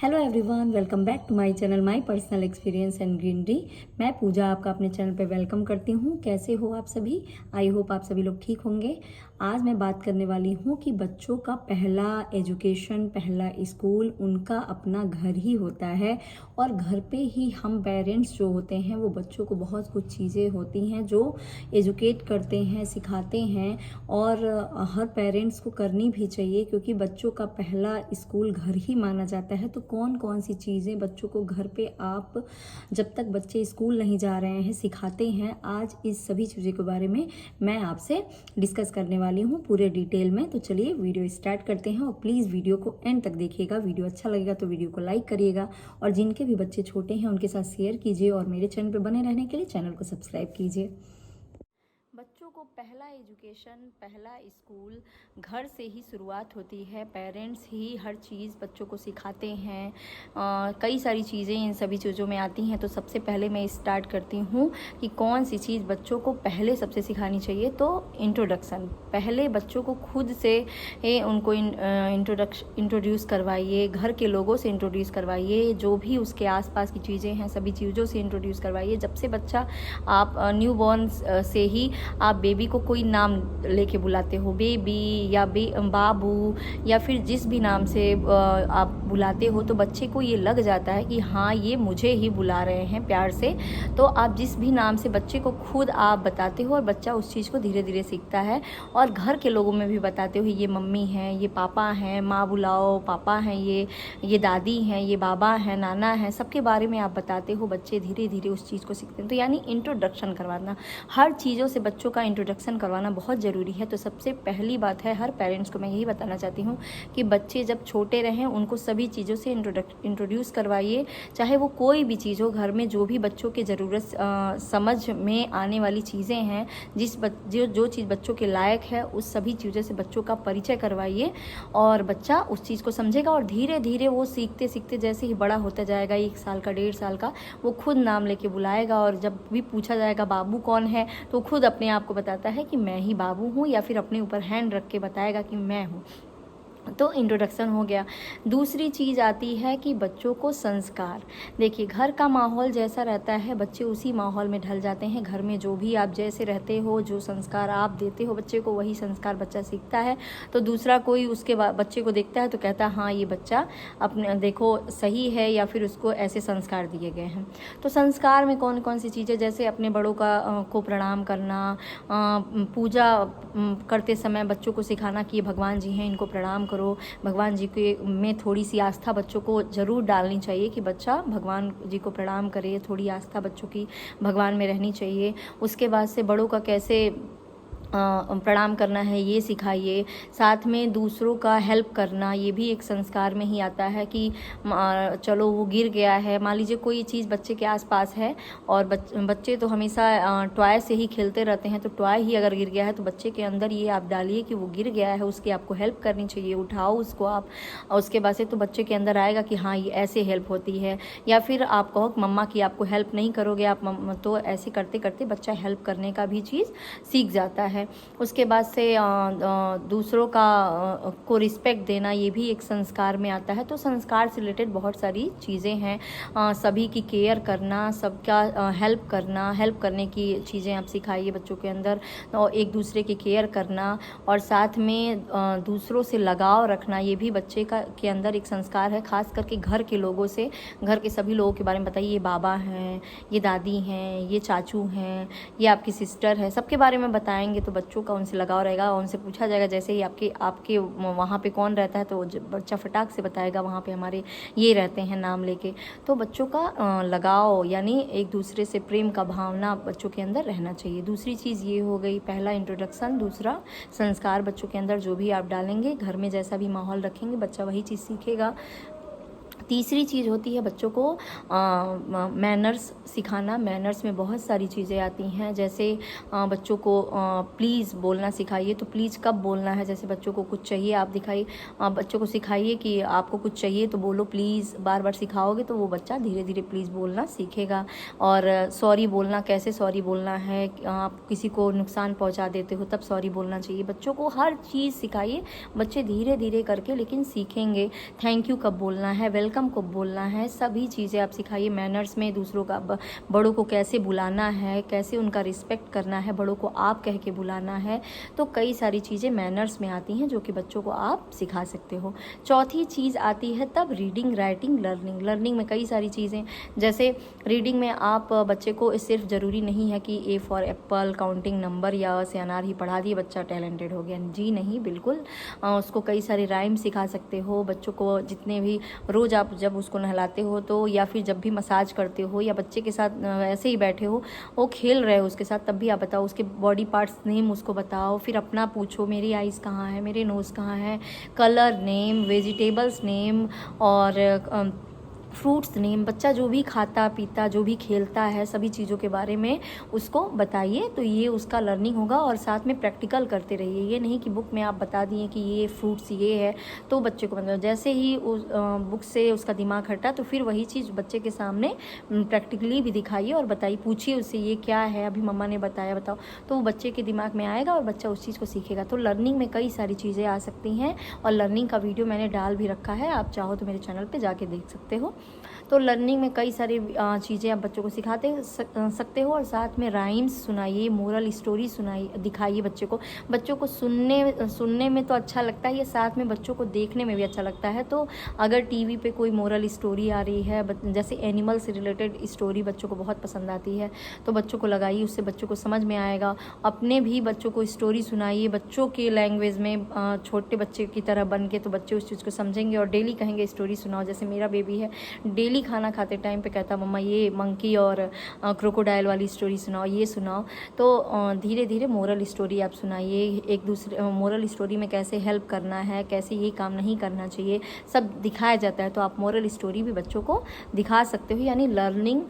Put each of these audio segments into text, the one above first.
Hello everyone, welcome back to my channel my personal experience and greenery. मैं पूजा आपका अपने channel पे welcome करती हूँ। कैसे हो आप सभी? आई होप आप सभी लोग ठीक होंगे। आज मैं बात करने वाली हूँ कि बच्चों का पहला एजुकेशन, पहला स्कूल उनका अपना घर ही होता है और घर पे ही हम पेरेंट्स जो होते हैं वो बच्चों को बहुत कुछ चीज़ें होती हैं जो एजुकेट करते हैं, सिखाते हैं और हर पेरेंट्स को करनी भी चाहिए क्योंकि बच्चों का पहला स्कूल घर ही माना जाता है। तो कौन कौन सी चीज़ें बच्चों को घर पे आप जब तक बच्चे स्कूल नहीं जा रहे हैं सिखाते हैं, आज इस सभी चीज़ों के बारे में मैं आपसे डिस्कस करने वाली हूँ पूरे डिटेल में। तो चलिए वीडियो स्टार्ट करते हैं और प्लीज़ वीडियो को एंड तक देखिएगा। वीडियो अच्छा लगेगा तो वीडियो को लाइक करिएगा और जिनके भी बच्चे छोटे हैं उनके साथ शेयर कीजिए और मेरे चैनल पर बने रहने के लिए चैनल को सब्सक्राइब कीजिए। बच्चों को पहला एजुकेशन, पहला स्कूल घर से ही शुरुआत होती है। पेरेंट्स ही हर चीज़ बच्चों को सिखाते हैं। कई सारी चीज़ें इन सभी चीज़ों में आती हैं। तो सबसे पहले मैं स्टार्ट करती हूँ कि कौन सी चीज़ बच्चों को पहले सबसे सिखानी चाहिए। तो इंट्रोडक्शन, पहले बच्चों को खुद से उनको इंट्रोड्यूस करवाइए, घर के लोगों से इंट्रोड्यूस करवाइए, जो भी उसके आसपास की चीज़ें हैं सभी चीज़ों से इंट्रोड्यूस करवाइए। जब से बच्चा आप न्यू बॉर्न से ही आप बेबी को कोई नाम लेके बुलाते हो, बेबी या बाबू या फिर जिस भी नाम से आप बुलाते हो, तो बच्चे को ये लग जाता है कि हाँ ये मुझे ही बुला रहे हैं प्यार से। तो आप जिस भी नाम से बच्चे को खुद आप बताते हो और बच्चा उस चीज़ को धीरे धीरे सीखता है और घर के लोगों में भी बताते हो, ये मम्मी हैं, ये पापा हैं, माँ बुलाओ, पापा हैं, ये दादी हैं, ये बाबा हैं, नाना हैं, सबके बारे में आप बताते हो। बच्चे धीरे धीरे उस चीज़ को सीखते हैं। तो यानी इंट्रोडक्शन करवाना, हर चीज़ों से बच्चों का इंट्रोडक्शन करवाना बहुत ज़रूरी है। तो सबसे पहली बात है, हर पेरेंट्स को मैं यही बताना चाहती हूँ कि बच्चे जब छोटे रहें उनको सभी चीज़ों से इंट्रोड्यूस करवाइए। चाहे वो कोई भी चीज़ हो, घर में जो भी बच्चों के ज़रूरत समझ में आने वाली चीज़ें हैं, जो चीज़ बच्चों के लायक है, उस सभी चीज़ों से बच्चों का परिचय करवाइए और बच्चा उस चीज़ को समझेगा और धीरे धीरे वो सीखते सीखते जैसे ही बड़ा होता जाएगा, 1 साल का, 1.5 साल का, वो खुद नाम लेके बुलाएगा और जब भी पूछा जाएगा बाबू कौन है तो खुद अपने आप को बताता है कि मैं ही बाबू हूँ या फिर अपने ऊपर हैंड रख के बताएगा कि मैं हूँ। तो इंट्रोडक्शन हो गया। दूसरी चीज़ आती है कि बच्चों को संस्कार। देखिए, घर का माहौल जैसा रहता है बच्चे उसी माहौल में ढल जाते हैं। घर में जो भी आप जैसे रहते हो, जो संस्कार आप देते हो बच्चे को, वही संस्कार बच्चा सीखता है। तो दूसरा कोई उसके बच्चे को देखता है तो कहता है हाँ ये बच्चा अपने देखो सही है या फिर उसको ऐसे संस्कार दिए गए हैं। तो संस्कार में कौन कौन सी चीज़ें, जैसे अपने बड़ों को प्रणाम करना, पूजा करते समय बच्चों को सिखाना कि ये भगवान जी हैं, इनको प्रणाम करो। भगवान जी के में थोड़ी सी आस्था बच्चों को ज़रूर डालनी चाहिए कि बच्चा भगवान जी को प्रणाम करे। थोड़ी आस्था बच्चों की भगवान में रहनी चाहिए। उसके बाद से बड़ों का कैसे प्रणाम करना है ये सिखाइए। साथ में दूसरों का हेल्प करना, ये भी एक संस्कार में ही आता है कि चलो वो गिर गया है, मान लीजिए कोई चीज़ बच्चे के आसपास है और बच्चे तो हमेशा टॉय से ही खेलते रहते हैं। तो टॉय ही अगर गिर गया है तो बच्चे के अंदर ये आप डालिए कि वो गिर गया है, उसकी आपको हेल्प करनी चाहिए, उठाओ उसको आप। और उसके बाद से तो बच्चे के अंदर आएगा कि हाँ ये ऐसे हेल्प होती है। या फिर आप कहो मम्मा की आपको हेल्प नहीं करोगे आप, तो ऐसे करते करते बच्चा हेल्प करने का भी चीज़ सीख जाता है। उसके बाद से दूसरों को रिस्पेक्ट देना, ये भी एक संस्कार में आता है। तो संस्कार से रिलेटेड बहुत सारी चीज़ें हैं। सभी की केयर करना, सबका हेल्प करना, हेल्प करने की चीज़ें आप सिखाइए बच्चों के अंदर, और एक दूसरे की केयर करना और साथ में दूसरों से लगाव रखना, ये भी बच्चे के अंदर एक संस्कार है। खास करके घर के लोगों से, घर के सभी लोगों के बारे में बताइए, ये बाबा हैं, ये दादी हैं, ये चाचू हैं, ये आपकी सिस्टर है, सबके बारे में बताएंगे तो बच्चों का उनसे लगाव रहेगा। उनसे पूछा जाएगा जैसे ही आपके वहाँ पे कौन रहता है तो बच्चा फटाक से बताएगा वहाँ पे हमारे ये रहते हैं नाम लेके। तो बच्चों का लगाव यानी एक दूसरे से प्रेम का भावना बच्चों के अंदर रहना चाहिए। दूसरी चीज़ ये हो गई, पहला इंट्रोडक्शन। दूसरा संस्कार, बच्चों के अंदर जो भी आप डालेंगे, घर में जैसा भी माहौल रखेंगे बच्चा वही चीज़ सीखेगा। तीसरी चीज़ होती है बच्चों को मैनर्स सिखाना। मैनर्स में बहुत सारी चीज़ें आती हैं, जैसे बच्चों को प्लीज़ बोलना सिखाइए। तो प्लीज़ कब बोलना है, जैसे बच्चों को कुछ चाहिए आप दिखाइए, बच्चों को सिखाइए कि आपको कुछ चाहिए तो बोलो प्लीज़। बार बार सिखाओगे तो वो बच्चा धीरे धीरे प्लीज़ बोलना सीखेगा। और सॉरी बोलना, कैसे सॉरी बोलना है, आप किसी को नुकसान पहुँचा देते हो तब सॉरी बोलना चाहिए। बच्चों को हर चीज़ सिखाइए, बच्चे धीरे धीरे करके लेकिन सीखेंगे। थैंक यू कब बोलना है, वेलकम वेलकम को बोलना है, सभी चीज़ें आप सिखाइए। मैनर्स में दूसरों का बड़ों को कैसे बुलाना है, कैसे उनका रिस्पेक्ट करना है, बड़ों को आप कह के बुलाना है। तो कई सारी चीज़ें मैनर्स में आती हैं जो कि बच्चों को आप सिखा सकते हो। चौथी चीज़ आती है तब रीडिंग, राइटिंग, लर्निंग। लर्निंग में कई सारी चीज़ें, जैसे रीडिंग में आप बच्चे को सिर्फ ज़रूरी नहीं है कि A for Apple, counting number या अ से अनार ही पढ़ा दिए बच्चा टैलेंटेड हो गया। जी नहीं, बिल्कुल। उसको कई सारे राइम सिखा सकते हो। बच्चों को जितने भी रोज़ आप जब उसको नहलाते हो तो, या फिर जब भी मसाज करते हो या बच्चे के साथ ऐसे ही बैठे हो, वो खेल रहे हो उसके साथ, तब भी आप बताओ उसके बॉडी पार्ट्स नेम उसको बताओ। फिर अपना पूछो, मेरी आइज़ कहाँ है, मेरे नोज़ कहाँ है, कलर नेम, वेजिटेबल्स नेम और फ्रूट्स नेम। बच्चा जो भी खाता पीता, जो भी खेलता है, सभी चीज़ों के बारे में उसको बताइए, तो ये उसका लर्निंग होगा। और साथ में प्रैक्टिकल करते रहिए। ये नहीं कि बुक में आप बता दिए कि ये फ्रूट्स ये है तो बच्चे को मतलब, जैसे ही उस बुक से उसका दिमाग हटा तो फिर वही चीज़ बच्चे के सामने प्रैक्टिकली भी दिखाइए और बताइए, पूछिए उससे ये क्या है, अभी मम्मा ने बताया, बताओ। तो वो बच्चे के दिमाग में आएगा और बच्चा उस चीज़ को सीखेगा। तो लर्निंग में कई सारी चीज़ें आ सकती हैं और लर्निंग का वीडियो मैंने डाल भी रखा है, आप चाहो तो मेरे चैनल पर जाके देख सकते हो। तो लर्निंग में कई सारी चीज़ें आप बच्चों को सिखाते सकते हो। और साथ में राइम्स सुनाइए, मोरल स्टोरी सुनाइए, दिखाइए बच्चे को। बच्चों को सुनने में तो अच्छा लगता है, ये साथ में बच्चों को देखने में भी अच्छा लगता है। तो अगर टीवी पे कोई मोरल स्टोरी आ रही है, जैसे एनिमल से रिलेटेड स्टोरी बच्चों को बहुत पसंद आती है, तो बच्चों को लगाइए, उससे बच्चों को समझ में आएगा। अपने भी बच्चों को स्टोरी सुनाइए बच्चों के लैंग्वेज में, छोटे बच्चे की तरह बन के, तो बच्चे उस चीज़ को समझेंगे और डेली कहेंगे स्टोरी सुनाओ। जैसे मेरा बेबी है, डेली खाना खाते टाइम पे कहता मम्मा ये मंकी और क्रोकोडाइल वाली स्टोरी सुनाओ, ये सुनाओ। तो धीरे धीरे मोरल स्टोरी आप सुनाइए। एक दूसरे मोरल स्टोरी में कैसे हेल्प करना है, कैसे ये काम नहीं करना चाहिए, सब दिखाया जाता है। तो आप मोरल स्टोरी भी बच्चों को दिखा सकते हो। यानी लर्निंग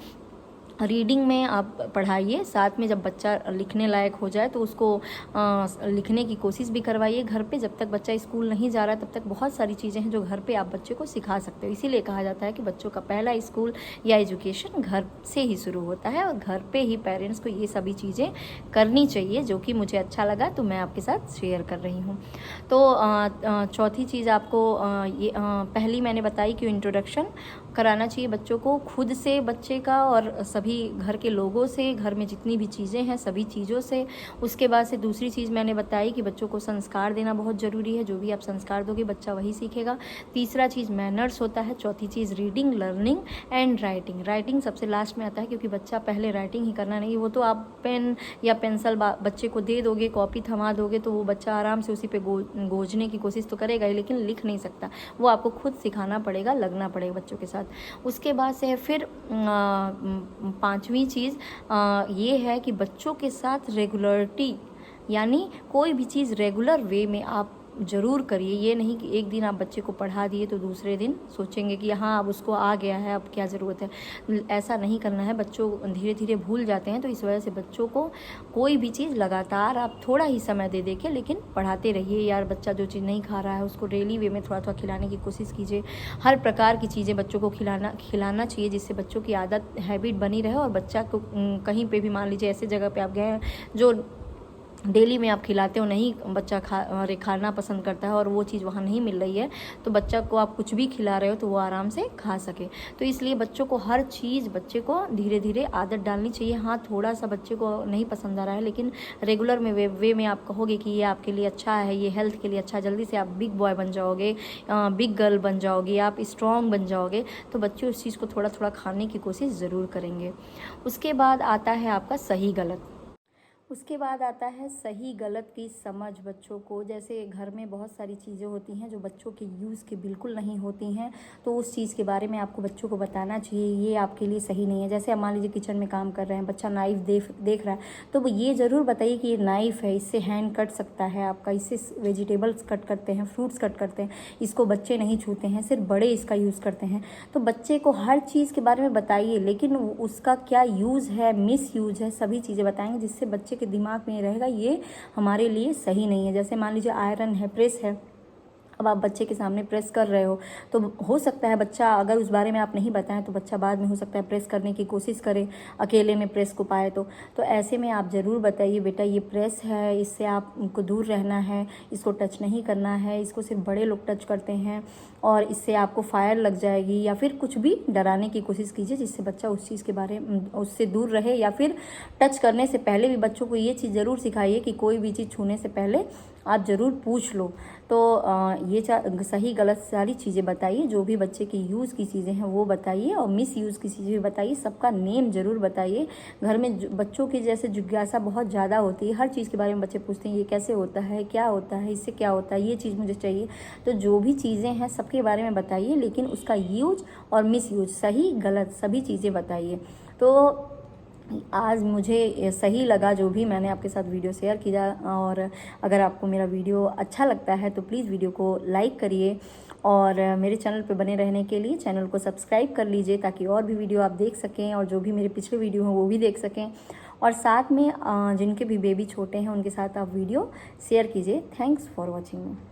रीडिंग में आप पढ़ाइए, साथ में जब बच्चा लिखने लायक हो जाए तो उसको लिखने की कोशिश भी करवाइए घर पे। जब तक बच्चा स्कूल नहीं जा रहा तब तक बहुत सारी चीज़ें हैं जो घर पे आप बच्चे को सिखा सकते हो। इसीलिए कहा जाता है कि बच्चों का पहला स्कूल या एजुकेशन घर से ही शुरू होता है और घर पे ही पेरेंट्स को ये सभी चीज़ें करनी चाहिए, जो कि मुझे अच्छा लगा तो मैं आपके साथ शेयर कर रही हूँ। तो चौथी चीज़ आपको पहली मैंने बताई कि इंट्रोडक्शन कराना चाहिए बच्चों को, खुद से बच्चे का और सभी घर के लोगों से, घर में जितनी भी चीज़ें हैं सभी चीज़ों से। उसके बाद से दूसरी चीज़ मैंने बताई कि बच्चों को संस्कार देना बहुत ज़रूरी है। जो भी आप संस्कार दोगे बच्चा वही सीखेगा। तीसरा चीज़ मैनर्स होता है। चौथी चीज़ reading, learning and writing. Writing सबसे लास्ट में आता है क्योंकि बच्चा पहले राइटिंग ही करना नहीं, वो तो आप पेन या पेंसिल बच्चे को दे दोगे, कॉपी थमा दोगे तो वो बच्चा आराम से उसी पे गोजने की कोशिश तो करेगा ही, लेकिन लिख नहीं सकता। वो आपको खुद सिखाना पड़ेगा, लगना पड़ेगा बच्चों के साथ। उसके बाद से फिर पांचवी चीज़ ये है कि बच्चों के साथ रेगुलरिटी, यानी कोई भी चीज़ रेगुलर वे में आप ज़रूर करिए। ये नहीं कि एक दिन आप बच्चे को पढ़ा दिए तो दूसरे दिन सोचेंगे कि हाँ अब उसको आ गया है, अब क्या ज़रूरत है। ऐसा नहीं करना है। बच्चों धीरे धीरे भूल जाते हैं, तो इस वजह से बच्चों को कोई भी चीज़ लगातार आप थोड़ा ही समय दे के लेकिन पढ़ाते रहिए। यार बच्चा जो चीज़ नहीं खा रहा है उसको डेली वे में थोड़ा थोड़ा खिलाने की कोशिश कीजिए। हर प्रकार की चीज़ें बच्चों को खिलाना चाहिए, जिससे बच्चों की आदत हैबिट बनी रहे। और बच्चा को कहीं पर भी मान लीजिए ऐसे जगह पर आप गए हैं जो डेली में आप खिलाते हो, नहीं बच्चा खाना पसंद करता है और वो चीज़ वहाँ नहीं मिल रही है, तो बच्चा को आप कुछ भी खिला रहे हो तो वो आराम से खा सके। तो इसलिए बच्चों को हर चीज़ बच्चे को धीरे धीरे आदत डालनी चाहिए। हाँ थोड़ा सा बच्चे को नहीं पसंद आ रहा है, लेकिन रेगुलर में वे में आप कहोगे कि ये आपके लिए अच्छा है, ये हेल्थ के लिए अच्छा है, जल्दी से आप बिग बॉय बन जाओगे, बिग गर्ल बन जाओगे, आप स्ट्रॉन्ग बन जाओगे। तो बच्चे उस चीज़ को थोड़ा थोड़ा खाने की कोशिश ज़रूर करेंगे। उसके बाद आता है आपका सही गलत। उसके बाद आता है सही गलत की समझ बच्चों को। जैसे घर में बहुत सारी चीज़ें होती हैं जो बच्चों के यूज़ के बिल्कुल नहीं होती हैं, तो उस चीज़ के बारे में आपको बच्चों को बताना चाहिए, ये आपके लिए सही नहीं है। जैसे आप मान लीजिए किचन में काम कर रहे हैं, बच्चा नाइफ़ देख रहा है, तो वो ये ज़रूर बताइए कि ये नाइफ़ है, इससे हैंड कट सकता है आपका, इससे वेजिटेबल्स कट करते हैं, फ्रूट्स कट करते हैं, इसको बच्चे नहीं छूते हैं, सिर्फ बड़े इसका यूज़ करते हैं। तो बच्चे को हर चीज़ के बारे में बताइए, लेकिन उसका क्या यूज़ है, मिस यूज़ है, सभी चीज़ें बताएंगे, जिससे बच्चे के दिमाग में रहेगा ये हमारे लिए सही नहीं है। जैसे मान लीजिए आयरन है, प्रेस है, अब आप बच्चे के सामने प्रेस कर रहे हो तो हो सकता है बच्चा, अगर उस बारे में आप नहीं बताएं तो बच्चा बाद में हो सकता है प्रेस करने की कोशिश करे, अकेले में प्रेस को पाए तो ऐसे में आप ज़रूर बताइए बेटा ये प्रेस है, इससे आपको दूर रहना है, इसको टच नहीं करना है, इसको सिर्फ बड़े लोग टच करते हैं और इससे आपको फायर लग जाएगी, या फिर कुछ भी डराने की कोशिश कीजिए जिससे बच्चा उस चीज़ के बारे में उससे दूर रहे। या फिर टच करने से पहले भी बच्चों को ये चीज़ ज़रूर सिखाइए कि कोई भी चीज़ छूने से पहले आप ज़रूर पूछ लो। तो ये सही गलत सारी चीज़ें बताइए, जो भी बच्चे की यूज़ की चीज़ें हैं वो बताइए और मिस यूज़ की चीज़ें भी बताइए, सबका नेम ज़रूर बताइए। घर में बच्चों की जैसे जिज्ञासा बहुत ज़्यादा होती है, हर चीज़ के बारे में बच्चे पूछते हैं, ये कैसे होता है, क्या होता है, इससे क्या होता है, ये चीज़ मुझे चाहिए। तो जो भी चीज़ें हैं सबके बारे में बताइए, लेकिन उसका यूज और मिस यूज, सही गलत सभी चीज़ें बताइए। तो आज मुझे सही लगा जो भी मैंने आपके साथ वीडियो शेयर किया, और अगर आपको मेरा वीडियो अच्छा लगता है तो प्लीज़ वीडियो को लाइक करिए और मेरे चैनल पे बने रहने के लिए चैनल को सब्सक्राइब कर लीजिए ताकि और भी वीडियो आप देख सकें और जो भी मेरे पिछले वीडियो हैं वो भी देख सकें। और साथ में जिनके भी बेबी छोटे हैं उनके साथ आप वीडियो शेयर कीजिए। Thanks for watching me.